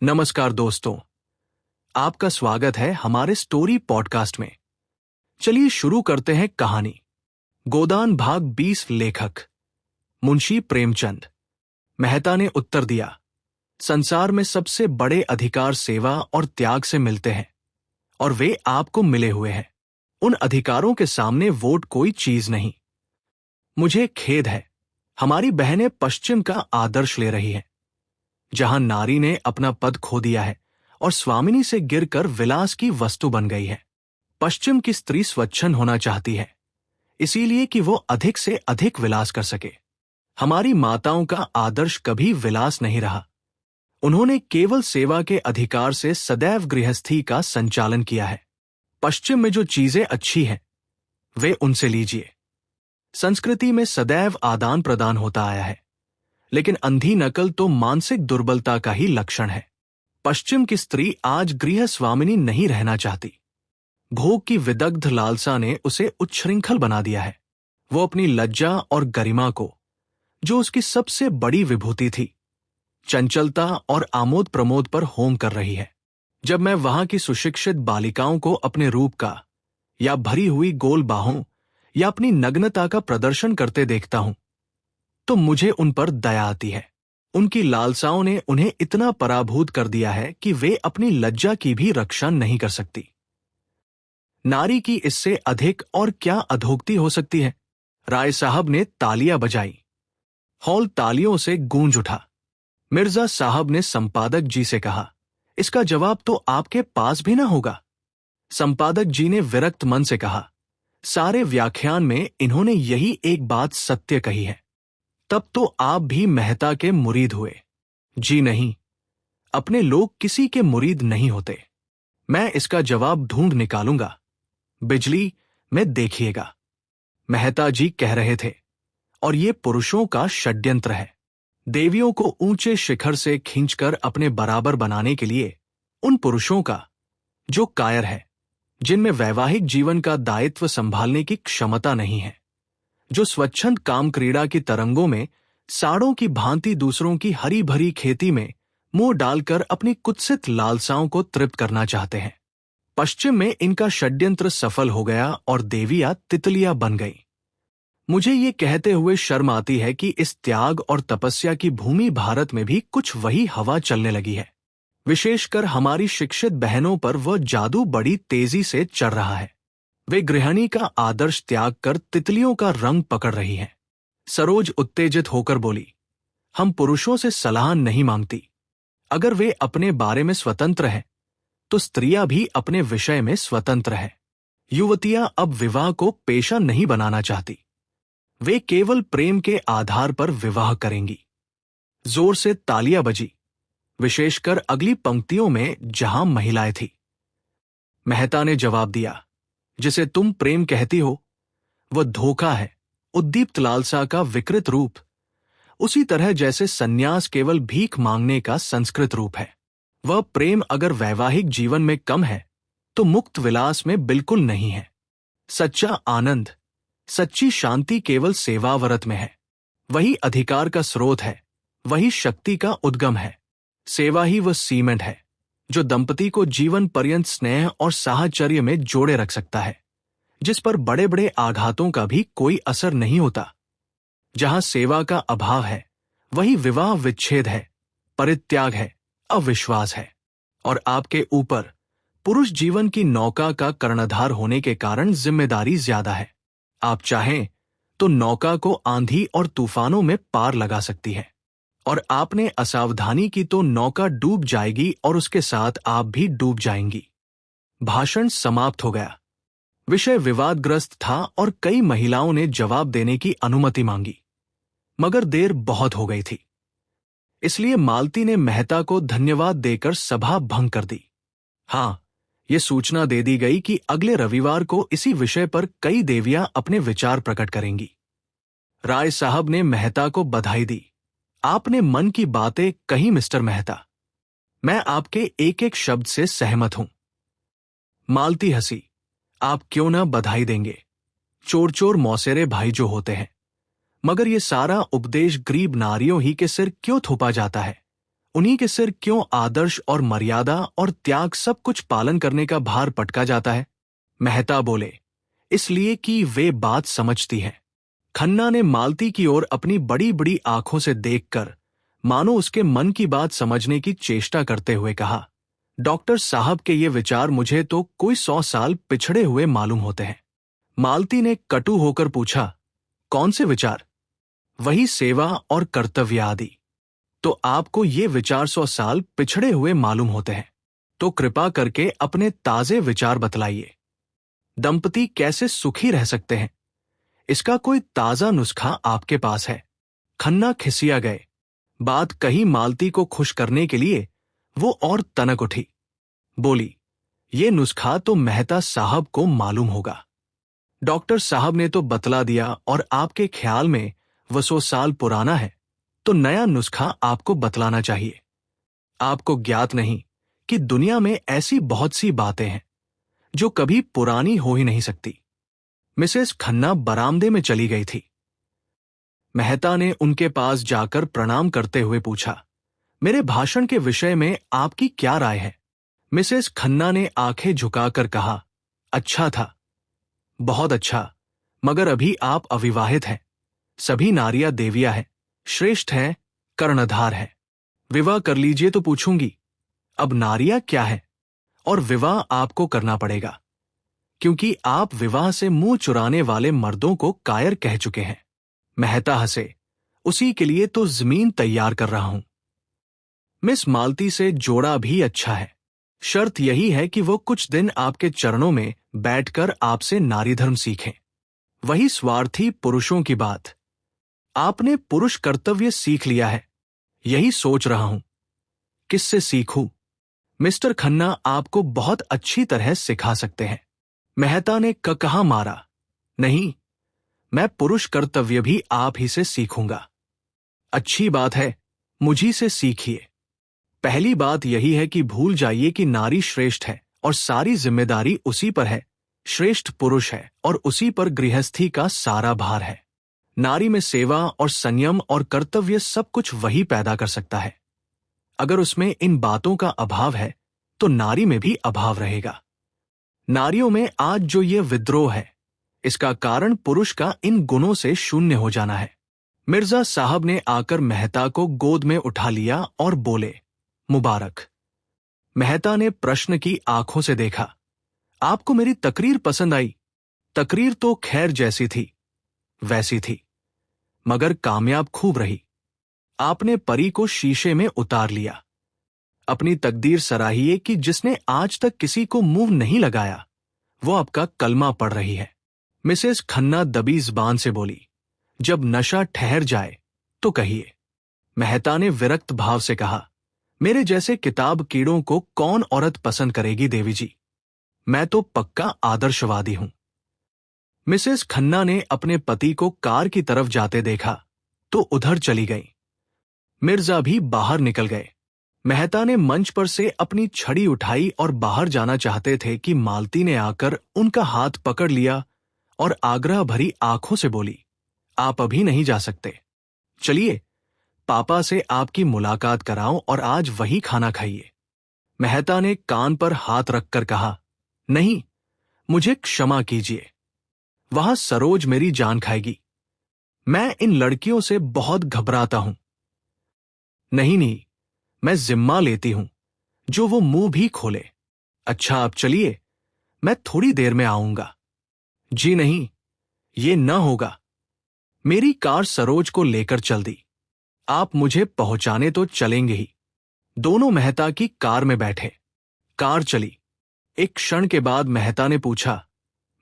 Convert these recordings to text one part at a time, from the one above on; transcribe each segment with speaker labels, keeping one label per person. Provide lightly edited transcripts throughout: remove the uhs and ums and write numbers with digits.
Speaker 1: नमस्कार दोस्तों, आपका स्वागत है हमारे स्टोरी पॉडकास्ट में। चलिए शुरू करते हैं कहानी। गोदान भाग 20। लेखक मुंशी प्रेमचंद। मेहता ने उत्तर दिया, संसार में सबसे बड़े अधिकार सेवा और त्याग से मिलते हैं और वे आपको मिले हुए हैं। उन अधिकारों के सामने वोट कोई चीज नहीं। मुझे खेद है, हमारी बहनें पश्चिम का आदर्श ले रही हैं, जहां नारी ने अपना पद खो दिया है और स्वामिनी से गिरकर विलास की वस्तु बन गई है। पश्चिम की स्त्री स्वच्छंद होना चाहती है, इसीलिए कि वो अधिक से अधिक विलास कर सके। हमारी माताओं का आदर्श कभी विलास नहीं रहा। उन्होंने केवल सेवा के अधिकार से सदैव गृहस्थी का संचालन किया है। पश्चिम में जो चीजें अच्छी हैं, वे उनसे लीजिए। संस्कृति में सदैव आदान प्रदान होता आया है, लेकिन अंधी नकल तो मानसिक दुर्बलता का ही लक्षण है। पश्चिम की स्त्री आज गृह स्वामिनी नहीं रहना चाहती। भोग की विदग्ध लालसा ने उसे उच्छृंखल बना दिया है। वो अपनी लज्जा और गरिमा को, जो उसकी सबसे बड़ी विभूति थी, चंचलता और आमोद प्रमोद पर होम कर रही है। जब मैं वहां की सुशिक्षित बालिकाओं को अपने रूप का या भरी हुई गोल बाहों या अपनी नग्नता का प्रदर्शन करते देखता हूं, तो मुझे उन पर दया आती है। उनकी लालसाओं ने उन्हें इतना पराभूत कर दिया है कि वे अपनी लज्जा की भी रक्षा नहीं कर सकती। नारी की इससे अधिक और क्या अधोक्ति हो सकती है? राय साहब ने तालियां बजाई। हॉल तालियों से गूंज उठा। मिर्जा साहब ने संपादक जी से कहा, इसका जवाब तो आपके पास भी ना होगा। संपादक जी ने विरक्त मन से कहा, सारे व्याख्यान में इन्होंने यही एक बात सत्य कही है। तब तो आप भी मेहता के मुरीद हुए। जी नहीं, अपने लोग किसी के मुरीद नहीं होते। मैं इसका जवाब ढूंढ निकालूंगा। बिजली में देखिएगा, मेहता जी कह रहे थे, और ये पुरुषों का षड्यंत्र है। देवियों को ऊंचे शिखर से खींचकर अपने बराबर बनाने के लिए उन पुरुषों का, जो कायर है, जिनमें वैवाहिक जीवन का दायित्व संभालने की क्षमता नहीं है, जो स्वच्छंद काम क्रीड़ा की तरंगों में साड़ों की भांति दूसरों की हरी भरी खेती में मुंह डालकर अपनी कुत्सित लालसाओं को तृप्त करना चाहते हैं। पश्चिम में इनका षड्यंत्र सफल हो गया और देवियां तितलियां बन गईं। मुझे ये कहते हुए शर्म आती है कि इस त्याग और तपस्या की भूमि भारत में भी कुछ वही हवा चलने लगी है। विशेषकर हमारी शिक्षित बहनों पर वह जादू बड़ी तेजी से चढ़ रहा है। वे गृहिणी का आदर्श त्याग कर तितलियों का रंग पकड़ रही हैं। सरोज उत्तेजित होकर बोली, हम पुरुषों से सलाह नहीं मांगती। अगर वे अपने बारे में स्वतंत्र हैं, तो स्त्रियां भी अपने विषय में स्वतंत्र हैं। युवतियां अब विवाह को पेशा नहीं बनाना चाहती। वे केवल प्रेम के आधार पर विवाह करेंगी। जोर से तालियां बजी, विशेषकर अगली पंक्तियों में जहां महिलाएं थी। मेहता ने जवाब दिया, जिसे तुम प्रेम कहती हो, वह धोखा है, उद्दीप्त लालसा का विकृत रूप, उसी तरह जैसे सन्यास केवल भीख मांगने का संस्कृत रूप है। वह प्रेम अगर वैवाहिक जीवन में कम है, तो मुक्त विलास में बिल्कुल नहीं है। सच्चा आनंद, सच्ची शांति केवल सेवाव्रत में है। वही अधिकार का स्रोत है, वही शक्ति का उद्गम है। सेवा ही वह सीमेंट है जो दंपति को जीवन पर्यंत स्नेह और साहचर्य में जोड़े रख सकता है, जिस पर बड़े बड़े आघातों का भी कोई असर नहीं होता। जहां सेवा का अभाव है, वही विवाह विच्छेद है, परित्याग है, अविश्वास है। और आपके ऊपर पुरुष जीवन की नौका का कर्णधार होने के कारण जिम्मेदारी ज्यादा है। आप चाहें तो नौका को आंधी और तूफानों में पार लगा सकती है, और आपने असावधानी की तो नौका डूब जाएगी और उसके साथ आप भी डूब जाएंगी। भाषण समाप्त हो गया। विषय विवादग्रस्त था और कई महिलाओं ने जवाब देने की अनुमति मांगी, मगर देर बहुत हो गई थी। इसलिए मालती ने मेहता को धन्यवाद देकर सभा भंग कर दी। हां, ये सूचना दे दी गई कि अगले रविवार को इसी विषय पर कई देवियां अपने विचार प्रकट करेंगी। राय साहब ने मेहता को बधाई दी। आपने मन की बातें कही मिस्टर मेहता। मैं आपके एक एक शब्द से सहमत हूं। मालती हंसी। आप क्यों ना बधाई देंगे? चोर चोर मौसेरे भाई जो होते हैं। मगर ये सारा उपदेश गरीब नारियों ही के सिर क्यों थोपा जाता है? उन्हीं के सिर क्यों आदर्श और मर्यादा और त्याग सब कुछ पालन करने का भार पटका जाता है? मेहता बोले, इसलिए कि वे बात समझती हैं। खन्ना ने मालती की ओर अपनी बड़ी बड़ी आंखों से देखकर मानो उसके मन की बात समझने की चेष्टा करते हुए कहा, डॉक्टर साहब के ये विचार मुझे तो कोई 100 साल पिछड़े हुए मालूम होते हैं। मालती ने कटु होकर पूछा, कौन से विचार? वही सेवा और कर्तव्य आदि। तो आपको ये विचार 100 साल पिछड़े हुए मालूम होते हैं, तो कृपा करके अपने ताजे विचार बतलाइए। दंपति कैसे सुखी रह सकते हैं? इसका कोई ताजा नुस्खा आपके पास है? खन्ना खिसिया गए। बात कही मालती को खुश करने के लिए वो और तनक उठी। बोली, ये नुस्खा तो मेहता साहब को मालूम होगा। डॉक्टर साहब ने तो बतला दिया और आपके ख्याल में वो 100 साल पुराना है, तो नया नुस्खा आपको बतलाना चाहिए। आपको ज्ञात नहीं कि दुनिया में ऐसी बहुत सी बातें हैं जो कभी पुरानी हो ही नहीं सकती। मिसेस खन्ना बरामदे में चली गई थी। मेहता ने उनके पास जाकर प्रणाम करते हुए पूछा, मेरे भाषण के विषय में आपकी क्या राय है? मिसेस खन्ना ने आंखें झुकाकर कहा, अच्छा था, बहुत अच्छा, मगर अभी आप अविवाहित हैं। सभी नारियां देवियां हैं, श्रेष्ठ हैं, कर्णधार हैं। विवाह कर लीजिए तो पूछूंगी, अब नारियां क्या है? और विवाह आपको करना पड़ेगा, क्योंकि आप विवाह से मुंह चुराने वाले मर्दों को कायर कह चुके हैं। मेहता हंसे, उसी के लिए तो जमीन तैयार कर रहा हूं। मिस मालती से जोड़ा भी अच्छा है। शर्त यही है कि वो कुछ दिन आपके चरणों में बैठकर आपसे नारी धर्म सीखें। वही स्वार्थी पुरुषों की बात। आपने पुरुष कर्तव्य सीख लिया है। यही सोच रहा हूं, किससे सीखूं? मिस्टर खन्ना आपको बहुत अच्छी तरह सिखा सकते हैं। मेहता ने कहा मारा, नहीं, मैं पुरुष कर्तव्य भी आप ही से सीखूंगा। अच्छी बात है, मुझी से सीखिए। पहली बात यही है कि भूल जाइए कि नारी श्रेष्ठ है और सारी जिम्मेदारी उसी पर है। श्रेष्ठ पुरुष है और उसी पर गृहस्थी का सारा भार है। नारी में सेवा और संयम और कर्तव्य सब कुछ वही पैदा कर सकता है। अगर उसमें इन बातों का अभाव है तो नारी में भी अभाव रहेगा। नारियों में आज जो ये विद्रोह है, इसका कारण पुरुष का इन गुणों से शून्य हो जाना है। मिर्जा साहब ने आकर मेहता को गोद में उठा लिया और बोले, मुबारक। मेहता ने प्रश्न की आंखों से देखा, आपको मेरी तकरीर पसंद आई? तकरीर तो खैर जैसी थी वैसी थी, मगर कामयाब खूब रही। आपने परी को शीशे में उतार लिया। अपनी तकदीर सराहिए कि जिसने आज तक किसी को मुंह नहीं लगाया, वो आपका कलमा पढ़ रही है। मिसेस खन्ना दबी ज़बान से बोली, जब नशा ठहर जाए तो कहिए। मेहता ने विरक्त भाव से कहा, मेरे जैसे किताब कीड़ों को कौन औरत पसंद करेगी देवी जी? मैं तो पक्का आदर्शवादी हूं। मिसेस खन्ना ने अपने पति को कार की तरफ जाते देखा तो उधर चली गई। मिर्जा भी बाहर निकल गए। मेहता ने मंच पर से अपनी छड़ी उठाई और बाहर जाना चाहते थे कि मालती ने आकर उनका हाथ पकड़ लिया और आग्रह भरी आंखों से बोली, आप अभी नहीं जा सकते। चलिए, पापा से आपकी मुलाकात कराऊं और आज वही खाना खाइए। मेहता ने कान पर हाथ रखकर कहा, नहीं, मुझे क्षमा कीजिए। वहां सरोज मेरी जान खाएगी। मैं इन लड़कियों से बहुत घबराता हूं। नहीं, मैं जिम्मा लेती हूं, जो वो मुंह भी खोले। अच्छा, आप चलिए, मैं थोड़ी देर में आऊंगा। जी नहीं, ये न होगा। मेरी कार सरोज को लेकर चल दी। आप मुझे पहुंचाने तो चलेंगे ही। दोनों मेहता की कार में बैठे। कार चली। एक क्षण के बाद मेहता ने पूछा,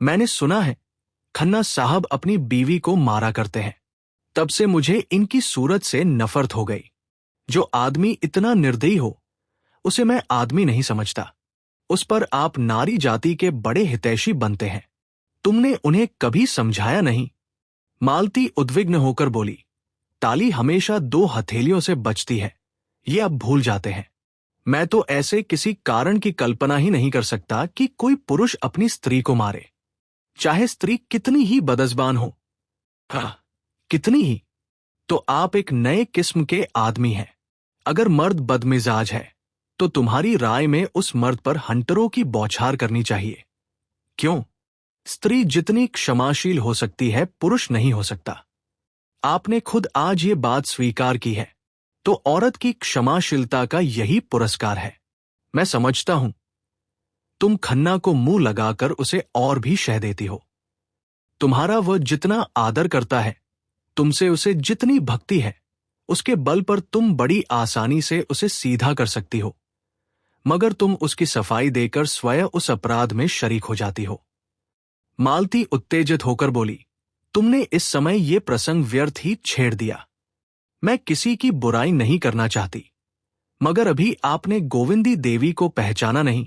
Speaker 1: मैंने सुना है खन्ना साहब अपनी बीवी को मारा करते हैं। तब से मुझे इनकी सूरत से नफरत हो गई। जो आदमी इतना निर्दयी हो, उसे मैं आदमी नहीं समझता। उस पर आप नारी जाति के बड़े हितैषी बनते हैं। तुमने उन्हें कभी समझाया नहीं। मालती उद्विग्न होकर बोली, ताली हमेशा 2 हथेलियों से बचती है, ये अब भूल जाते हैं। मैं तो ऐसे किसी कारण की कल्पना ही नहीं कर सकता कि कोई पुरुष अपनी स्त्री को मारे, चाहे स्त्री कितनी ही बदज़बान हो। हाँ, कितनी ही। तो आप एक नए किस्म के आदमी हैं। अगर मर्द बदमिजाज है तो तुम्हारी राय में उस मर्द पर हंटरों की बौछार करनी चाहिए। क्यों? स्त्री जितनी क्षमाशील हो सकती है, पुरुष नहीं हो सकता। आपने खुद आज ये बात स्वीकार की है, तो औरत की क्षमाशीलता का यही पुरस्कार है। मैं समझता हूं तुम खन्ना को मुंह लगाकर उसे और भी शह देती हो। तुम्हारा वह जितना आदर करता है, तुमसे उसे जितनी भक्ति है, उसके बल पर तुम बड़ी आसानी से उसे सीधा कर सकती हो, मगर तुम उसकी सफाई देकर स्वयं उस अपराध में शरीक हो जाती हो। मालती उत्तेजित होकर बोली, तुमने इस समय ये प्रसंग व्यर्थ ही छेड़ दिया। मैं किसी की बुराई नहीं करना चाहती, मगर अभी आपने गोविंदी देवी को पहचाना नहीं।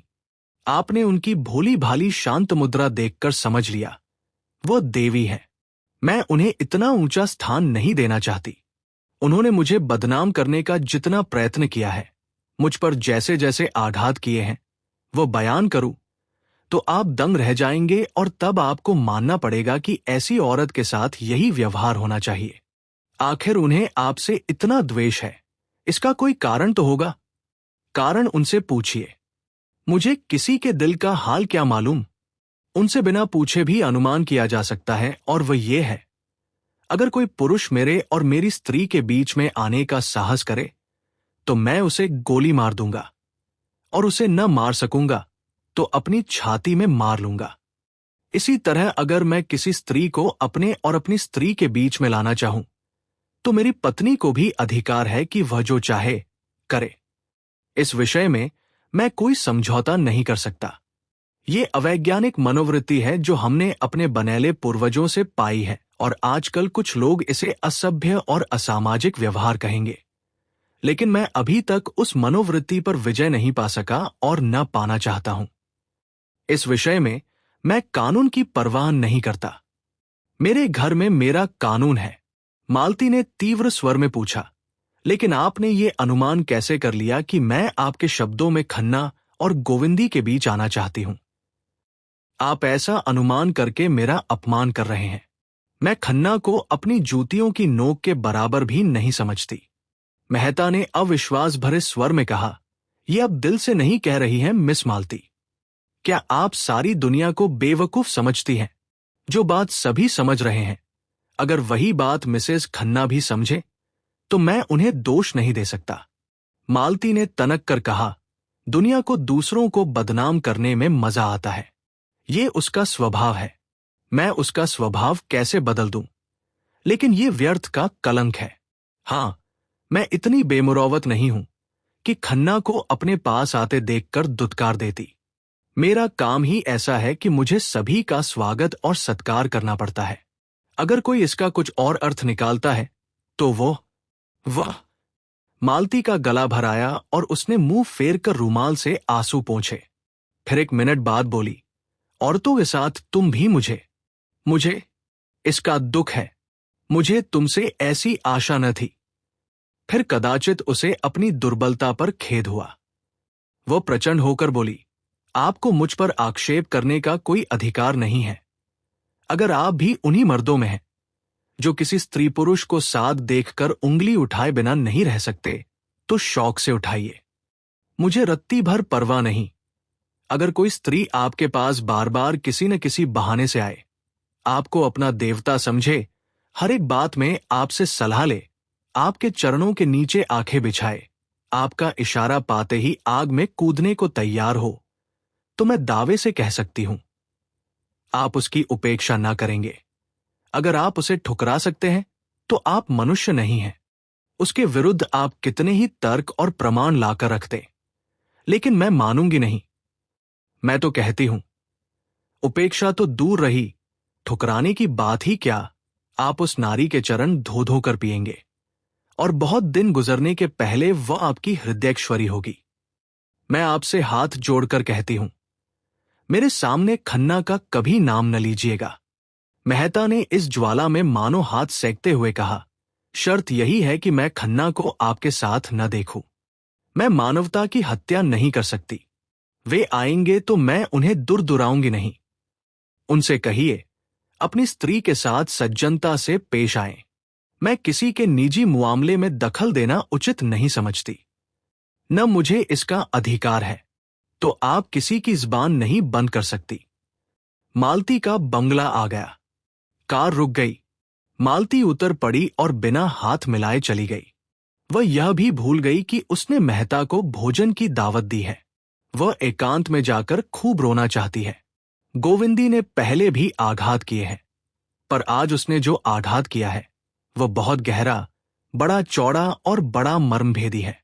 Speaker 1: आपने उनकी भोली भाली शांत मुद्रा देखकर समझ लिया, वो देवी है। मैं उन्हें इतना ऊंचा स्थान नहीं देना चाहती। उन्होंने मुझे बदनाम करने का जितना प्रयत्न किया है, मुझ पर जैसे जैसे आघात किए हैं, वो बयान करूं तो आप दंग रह जाएंगे, और तब आपको मानना पड़ेगा कि ऐसी औरत के साथ यही व्यवहार होना चाहिए। आखिर उन्हें आपसे इतना द्वेष है, इसका कोई कारण तो होगा। कारण उनसे पूछिए। मुझे किसी के दिल का हाल क्या मालूम? उनसे बिना पूछे भी अनुमान किया जा सकता है, और वह ये है, अगर कोई पुरुष मेरे और मेरी स्त्री के बीच में आने का साहस करे तो मैं उसे गोली मार दूंगा, और उसे न मार सकूंगा तो अपनी छाती में मार लूंगा। इसी तरह अगर मैं किसी स्त्री को अपने और अपनी स्त्री के बीच में लाना चाहूं तो मेरी पत्नी को भी अधिकार है कि वह जो चाहे करे। इस विषय में मैं कोई समझौता नहीं कर सकता। ये अवैज्ञानिक मनोवृत्ति है जो हमने अपने बनेले पूर्वजों से पाई है, और आजकल कुछ लोग इसे असभ्य और असामाजिक व्यवहार कहेंगे। लेकिन मैं अभी तक उस मनोवृत्ति पर विजय नहीं पा सका और न पाना चाहता हूं। इस विषय में मैं कानून की परवाह नहीं करता। मेरे घर में मेरा कानून है। मालती ने तीव्र स्वर में पूछा, लेकिन आपने ये अनुमान कैसे कर लिया कि मैं आपके शब्दों में खन्ना और गोविंदी के बीच आना चाहती हूं? आप ऐसा अनुमान करके मेरा अपमान कर रहे हैं। मैं खन्ना को अपनी जूतियों की नोक के बराबर भी नहीं समझती। मेहता ने अविश्वास भरे स्वर में कहा, यह अब दिल से नहीं कह रही हैं मिस मालती। क्या आप सारी दुनिया को बेवकूफ समझती हैं? जो बात सभी समझ रहे हैं, अगर वही बात मिसेस खन्ना भी समझे तो मैं उन्हें दोष नहीं दे सकता। मालती ने तनक कर कहा, दुनिया को दूसरों को बदनाम करने में मजा आता है। ये उसका स्वभाव है। मैं उसका स्वभाव कैसे बदल दूं? लेकिन ये व्यर्थ का कलंक है। हां, मैं इतनी बेमुरौवत नहीं हूं कि खन्ना को अपने पास आते देखकर दुत्कार देती। मेरा काम ही ऐसा है कि मुझे सभी का स्वागत और सत्कार करना पड़ता है। अगर कोई इसका कुछ और अर्थ निकालता है तो वह मालती का गला भर आया और उसने मुंह फेर कर रूमाल से आंसू पोंछे। फिर एक मिनट बाद बोली, औरतों के साथ तुम भी मुझे इसका दुख है। मुझे तुमसे ऐसी आशा न थी। फिर कदाचित उसे अपनी दुर्बलता पर खेद हुआ। वह प्रचंड होकर बोली, आपको मुझ पर आक्षेप करने का कोई अधिकार नहीं है। अगर आप भी उन्हीं मर्दों में हैं जो किसी स्त्री पुरुष को साथ देखकर उंगली उठाए बिना नहीं रह सकते, तो शौक से उठाइए। मुझे रत्ती भर परवाह नहीं। अगर कोई स्त्री आपके पास बार बार किसी न किसी बहाने से आए, आपको अपना देवता समझे, हर एक बात में आपसे सलाह ले, आपके चरणों के नीचे आंखें बिछाए, आपका इशारा पाते ही आग में कूदने को तैयार हो, तो मैं दावे से कह सकती हूं आप उसकी उपेक्षा ना करेंगे। अगर आप उसे ठुकरा सकते हैं तो आप मनुष्य नहीं हैं। उसके विरुद्ध आप कितने ही तर्क और प्रमाण लाकर रखते, लेकिन मैं मानूंगी नहीं। मैं तो कहती हूं, उपेक्षा तो दूर रही, ठुकराने की बात ही क्या, आप उस नारी के चरण धो धो कर पिएंगे, और बहुत दिन गुजरने के पहले वह आपकी हृदयेश्वरी होगी। मैं आपसे हाथ जोड़कर कहती हूं, मेरे सामने खन्ना का कभी नाम न लीजिएगा। मेहता ने इस ज्वाला में मानो हाथ सेकते हुए कहा, शर्त यही है कि मैं खन्ना को आपके साथ न देखूं। मैं मानवता की हत्या नहीं कर सकती। वे आएंगे तो मैं उन्हें दुराऊंगी नहीं। उनसे कहिए अपनी स्त्री के साथ सज्जनता से पेश आएं। मैं किसी के निजी मामले में दखल देना उचित नहीं समझती। न मुझे इसका अधिकार है, तो आप किसी की जुबान नहीं बंद कर सकती। मालती का बंगला आ गया। कार रुक गई। मालती उतर पड़ी और बिना हाथ मिलाए चली गई। वह यह भी भूल गई कि उसने मेहता को भोजन की दावत दी है। वह एकांत में जाकर खूब रोना चाहती है। गोविंदी ने पहले भी आघात किए हैं, पर आज उसने जो आघात किया है वह बहुत गहरा, बड़ा चौड़ा और बड़ा मर्मभेदी है।